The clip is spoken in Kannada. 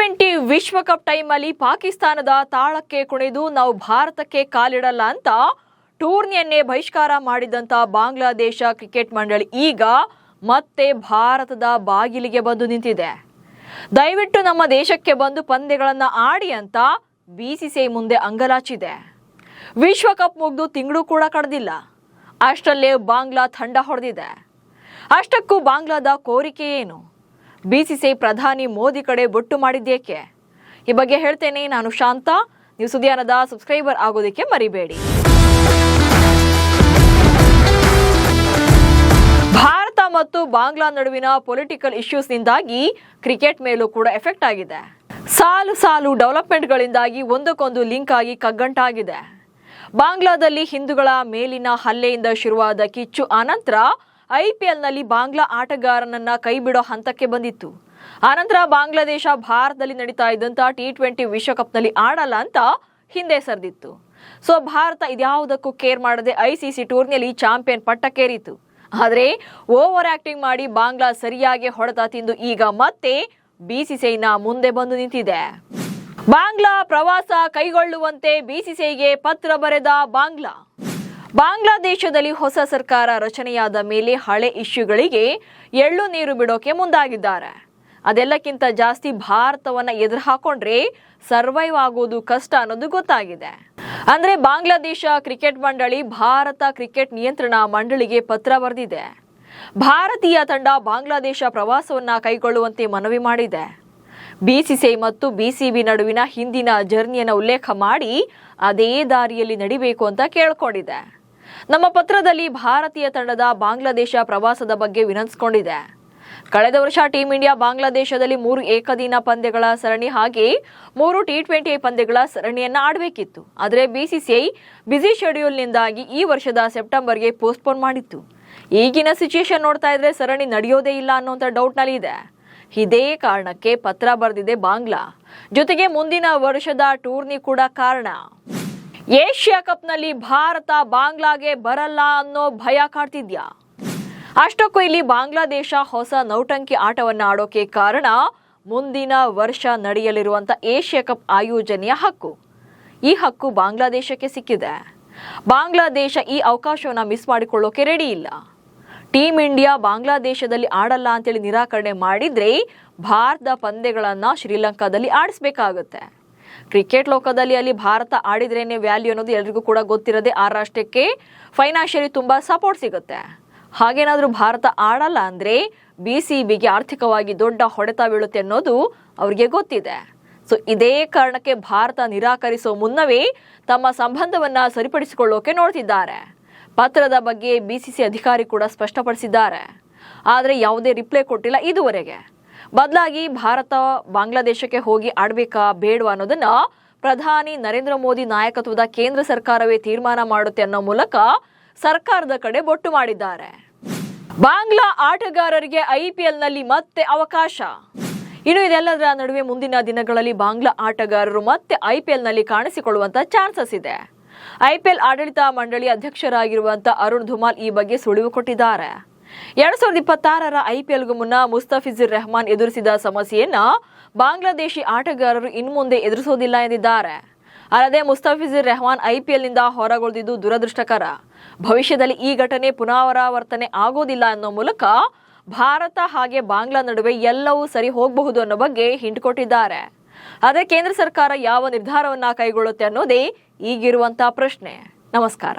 T20 ವಿಶ್ವಕಪ್ ಟೈಮಲ್ಲಿ ಪಾಕಿಸ್ತಾನದ ತಾಳಕ್ಕೆ ಕುಣಿದು ನಾವು ಭಾರತಕ್ಕೆ ಕಾಲಿಡಲ್ಲ ಅಂತ ಟೂರ್ನಿಯನ್ನೇ ಬಹಿಷ್ಕಾರ ಮಾಡಿದಂತ ಬಾಂಗ್ಲಾದೇಶ ಕ್ರಿಕೆಟ್ ಮಂಡಳಿ ಈಗ ಮತ್ತೆ ಭಾರತದ ಬಾಗಿಲಿಗೆ ಬಂದು ನಿಂತಿದೆ. ದಯವಿಟ್ಟು ನಮ್ಮ ದೇಶಕ್ಕೆ ಬಂದು ಪಂದ್ಯಗಳನ್ನು ಆಡಿ ಅಂತ BCCI ಮುಂದೆ ಅಂಗಲಾಚಿದೆ. ವಿಶ್ವಕಪ್ ಮುಗಿದು ತಿಂಗಳು ಕೂಡ ಕಳೆದಿಲ್ಲ. ಅಷ್ಟರಲ್ಲೇ ಬಾಂಗ್ಲಾ ತಂಡ ಹೊಡೆದಿದೆ. ಅಷ್ಟಕ್ಕೂ ಬಾಂಗ್ಲಾದ ಕೋರಿಕೆ ಏನು? BCCI ಪ್ರಧಾನಿ ಮೋದಿ ಕಡೆ ಬೊಟ್ಟು ಮಾಡಿದ್ದೇಕೆ? ಈ ಬಗ್ಗೆ ಹೇಳ್ತೇನೆ. ನಾನು ಶಾಂತ. ನೀವು ಸುದ್ದಿಯಾನದ ಸಬ್ಸ್ಕ್ರೈಬರ್ ಆಗೋದಕ್ಕೆ ಮರಿಬೇಡಿ. ಭಾರತ ಮತ್ತು ಬಾಂಗ್ಲಾ ನಡುವಿನ ಪೊಲಿಟಿಕಲ್ ಇಶ್ಯೂಸ್ನಿಂದಾಗಿ ಕ್ರಿಕೆಟ್ ಮೇಲೂ ಕೂಡ ಎಫೆಕ್ಟ್ ಆಗಿದೆ. ಸಾಲು ಡೆವಲಪ್ಮೆಂಟ್ಗಳಿಂದಾಗಿ ಒಂದಕ್ಕೊಂದು ಲಿಂಕ್ ಆಗಿ ಕಗ್ಗಂಟಾಗಿದೆ. ಬಾಂಗ್ಲಾದಲ್ಲಿ ಹಿಂದೂಗಳ ಮೇಲಿನ ಹಲ್ಲೆಯಿಂದ ಶುರುವಾದ ಕಿಚ್ಚು ಆನಂತರ IPLನಲ್ಲಿ ಬಾಂಗ್ಲಾ ಆಟಗಾರನನ್ನ ಕೈಬಿಡೋ ಹಂತಕ್ಕೆ ಬಂದಿತ್ತು. ಆನಂತರ ಬಾಂಗ್ಲಾದೇಶ ಭಾರತದಲ್ಲಿ ನಡೀತಾ ಇದ್ದಂತ T20 ವಿಶ್ವಕಪ್ನಲ್ಲಿ ಆಡಲ್ಲ ಅಂತ ಹಿಂದೆ ಸರಿದಿತ್ತು. ಸೊ ಭಾರತ ಇದ್ಯಾವುದಕ್ಕೂ ಕೇರ್ ಮಾಡದೆ ICC ಟೂರ್ನಿಯಲ್ಲಿ ಚಾಂಪಿಯನ್ ಪಟ್ಟಕ್ಕೇರಿತು. ಆದರೆ ಓವರ್ ಆಕ್ಟಿಂಗ್ ಮಾಡಿ ಬಾಂಗ್ಲಾ ಸರಿಯಾಗಿ ಹೊಡೆತ ತಿಂದು ಈಗ ಮತ್ತೆ BCCIನ ಮುಂದೆ ಬಂದು ನಿಂತಿದೆ. ಬಾಂಗ್ಲಾ ಪ್ರವಾಸ ಕೈಗೊಳ್ಳುವಂತೆ BCCIಗೆ ಪತ್ರ ಬರೆದ ಬಾಂಗ್ಲಾದೇಶದಲ್ಲಿ ಹೊಸ ಸರ್ಕಾರ ರಚನೆಯಾದ ಮೇಲೆ ಹಳೆ ಇಶ್ಯೂಗಳಿಗೆ ಎಳ್ಳು ನೀರು ಬಿಡೋಕೆ ಮುಂದಾಗಿದ್ದಾರೆ. ಅದೆಲ್ಲಕ್ಕಿಂತ ಜಾಸ್ತಿ ಭಾರತವನ್ನ ಎದುರು ಹಾಕೊಂಡ್ರೆ ಸರ್ವೈವ್ ಆಗೋದು ಕಷ್ಟ ಅನ್ನೋದು ಗೊತ್ತಾಗಿದೆ. ಅಂದ್ರೆ ಬಾಂಗ್ಲಾದೇಶ ಕ್ರಿಕೆಟ್ ಮಂಡಳಿ ಭಾರತ ಕ್ರಿಕೆಟ್ ನಿಯಂತ್ರಣ ಮಂಡಳಿಗೆ ಪತ್ರ ಬರೆದಿದೆ. ಭಾರತೀಯ ತಂಡ ಬಾಂಗ್ಲಾದೇಶ ಪ್ರವಾಸವನ್ನ ಕೈಗೊಳ್ಳುವಂತೆ ಮನವಿ ಮಾಡಿದೆ. BCCI ಮತ್ತು BCB ನಡುವಿನ ಹಿಂದಿನ ಜರ್ನಿಯನ್ನು ಉಲ್ಲೇಖ ಮಾಡಿ ಅದೇ ದಾರಿಯಲ್ಲಿ ನಡಿಬೇಕು ಅಂತ ಕೇಳ್ಕೊಂಡಿದೆ. ನಮ್ಮ ಪತ್ರದಲ್ಲಿ ಭಾರತೀಯ ತಂಡದ ಬಾಂಗ್ಲಾದೇಶ ಪ್ರವಾಸದ ಬಗ್ಗೆ ವಿನಂತಿಸಿಕೊಂಡಿದೆ. ಕಳೆದ ವರ್ಷ ಟೀಂ ಇಂಡಿಯಾ ಬಾಂಗ್ಲಾದೇಶದಲ್ಲಿ 3 ಏಕದಿನ ಪಂದ್ಯಗಳ ಸರಣಿ ಹಾಗೆ 3 T20 ಪಂದ್ಯಗಳ ಸರಣಿಯನ್ನ ಆಡಬೇಕಿತ್ತು. ಆದರೆ BCCI ಬ್ಯುಸಿ ಶೆಡ್ಯೂಲ್ನಿಂದಾಗಿ ಈ ವರ್ಷದ ಸೆಪ್ಟೆಂಬರ್ಗೆ ಪೋಸ್ಟ್ಪೋನ್ ಮಾಡಿತ್ತು. ಈಗಿನ ಸಿಚುಯೇಷನ್ ನೋಡ್ತಾ ಇದ್ರೆ ಸರಣಿ ನಡೆಯೋದೇ ಇಲ್ಲ ಅನ್ನೋಂಥ ಡೌಟ್ನಲ್ಲಿ ಇದೆ. ಇದೇ ಕಾರಣಕ್ಕೆ ಪತ್ರ ಬರೆದಿದೆ ಬಾಂಗ್ಲಾ. ಜೊತೆಗೆ ಮುಂದಿನ ವರ್ಷದ ಟೂರ್ನಿ ಕೂಡ ಕಾರಣ. ಏಷ್ಯಾ ಕಪ್ನಲ್ಲಿ ಭಾರತ ಬಾಂಗ್ಲಾಗೆ ಬರಲ್ಲ ಅನ್ನೋ ಭಯ ಕಾಡ್ತಿದ್ಯಾ? ಅಷ್ಟಕ್ಕೂ ಇಲ್ಲಿ ಬಾಂಗ್ಲಾದೇಶ ಹೊಸ ನೌಟಂಕಿ ಆಟವನ್ನು ಆಡೋಕೆ ಕಾರಣ ಮುಂದಿನ ವರ್ಷ ನಡೆಯಲಿರುವಂತ ಏಷ್ಯಾ ಕಪ್ ಆಯೋಜನೆಯ ಹಕ್ಕು. ಈ ಹಕ್ಕು ಬಾಂಗ್ಲಾದೇಶಕ್ಕೆ ಸಿಕ್ಕಿದೆ. ಬಾಂಗ್ಲಾದೇಶ ಈ ಅವಕಾಶವನ್ನು ಮಿಸ್ ಮಾಡಿಕೊಳ್ಳೋಕೆ ರೆಡಿ ಇಲ್ಲ. ಟೀಂ ಇಂಡಿಯಾ ಬಾಂಗ್ಲಾದೇಶದಲ್ಲಿ ಆಡಲ್ಲ ಅಂತೇಳಿ ನಿರಾಕರಣೆ ಮಾಡಿದ್ರೆ ಭಾರತದ ಪಂದ್ಯಗಳನ್ನ ಶ್ರೀಲಂಕಾದಲ್ಲಿ ಆಡಿಸಬೇಕಾಗುತ್ತೆ. ಕ್ರಿಕೆಟ್ ಲೋಕದಲ್ಲಿ ಅಲ್ಲಿ ಭಾರತ ಆಡಿದ್ರೇನೆ ವ್ಯಾಲ್ಯೂ ಅನ್ನೋದು ಎಲ್ರಿಗೂ ಕೂಡ ಗೊತ್ತಿರದೆ ಆ ರಾಷ್ಟ್ರಕ್ಕೆ ಫೈನಾನ್ಷಿಯಲಿ ತುಂಬಾ ಸಪೋರ್ಟ್ ಸಿಗುತ್ತೆ. ಹಾಗೇನಾದ್ರೂ ಭಾರತ ಆಡಲ್ಲ ಅಂದ್ರೆ BCBಗೆ ಆರ್ಥಿಕವಾಗಿ ದೊಡ್ಡ ಹೊಡೆತ ಬೀಳುತ್ತೆ ಅನ್ನೋದು ಅವ್ರಿಗೆ ಗೊತ್ತಿದೆ. ಸೊ ಇದೇ ಕಾರಣಕ್ಕೆ ಭಾರತ ನಿರಾಕರಿಸೋ ಮುನ್ನವೇ ತಮ್ಮ ಸಂಬಂಧವನ್ನ ಸರಿಪಡಿಸಿಕೊಳ್ಳೋಕೆ ನೋಡ್ತಿದ್ದಾರೆ. ಪತ್ರದ ಬಗ್ಗೆ BCCI ಅಧಿಕಾರಿ ಕೂಡ ಸ್ಪಷ್ಟಪಡಿಸಿದ್ದಾರೆ. ಆದರೆ ಯಾವುದೇ ರಿಪ್ಲೈ ಕೊಟ್ಟಿಲ್ಲ ಇದುವರೆಗೆ. ಬದಲಾಗಿ ಭಾರತ ಬಾಂಗ್ಲಾದೇಶಕ್ಕೆ ಹೋಗಿ ಆಡಬೇಕಾ ಬೇಡವಾ ಅನ್ನೋದನ್ನ ಪ್ರಧಾನಿ ನರೇಂದ್ರ ಮೋದಿ ನಾಯಕತ್ವದ ಕೇಂದ್ರ ಸರ್ಕಾರವೇ ತೀರ್ಮಾನ ಮಾಡುತ್ತೆ ಅನ್ನೋ ಮೂಲಕ ಸರ್ಕಾರದ ಕಡೆ ಬೊಟ್ಟು ಮಾಡಿದ್ದಾರೆ. ಬಾಂಗ್ಲಾ ಆಟಗಾರರಿಗೆ IPLನಲ್ಲಿ ಮತ್ತೆ ಅವಕಾಶ. ಇನ್ನು ಇದೆಲ್ಲದರ ನಡುವೆ ಮುಂದಿನ ದಿನಗಳಲ್ಲಿ ಬಾಂಗ್ಲಾ ಆಟಗಾರರು ಮತ್ತೆ IPLನಲ್ಲಿ ಕಾಣಿಸಿಕೊಳ್ಳುವಂತ ಚಾನ್ಸಸ್ ಇದೆ. IPL ಆಡಳಿತ ಮಂಡಳಿ ಅಧ್ಯಕ್ಷರಾಗಿರುವಂತ ಅರುಣ್ ಧುಮಾಲ್ ಈ ಬಗ್ಗೆ ಸುಳಿವು ಕೊಟ್ಟಿದ್ದಾರೆ. 2026ರ IPLಗೂ ಮುನ್ನ ಮುಸ್ತಫಿಜುರ್ ರೆಹಮಾನ್ ಎದುರಿಸಿದ ಸಮಸ್ಯೆಯನ್ನ ಬಾಂಗ್ಲಾದೇಶಿ ಆಟಗಾರರು ಇನ್ಮುಂದೆ ಎದುರಿಸೋದಿಲ್ಲ ಎಂದಿದ್ದಾರೆ. ಅಲ್ಲದೆ ಮುಸ್ತಫಿಜುರ್ ರೆಹಮಾನ್ IPLನಿಂದ ಹೊರಗುಳಿದಿದ್ದು ದುರದೃಷ್ಟಕರ. ಭವಿಷ್ಯದಲ್ಲಿ ಈ ಘಟನೆ ಪುನರಾವರ್ತನೆ ಆಗೋದಿಲ್ಲ ಅನ್ನೋ ಮೂಲಕ ಭಾರತ ಹಾಗೆ ಬಾಂಗ್ಲಾ ನಡುವೆ ಎಲ್ಲವೂ ಸರಿ ಹೋಗಬಹುದು ಅನ್ನೋ ಬಗ್ಗೆ ಹಿಂಟ್ ಕೊಟ್ಟಿದ್ದಾರೆ. ಆದರೆ ಕೇಂದ್ರ ಸರ್ಕಾರ ಯಾವ ನಿರ್ಧಾರವನ್ನ ಕೈಗೊಳ್ಳುತ್ತೆ ಅನ್ನೋದೇ ಈಗಿರುವಂತಹ ಪ್ರಶ್ನೆ. ನಮಸ್ಕಾರ.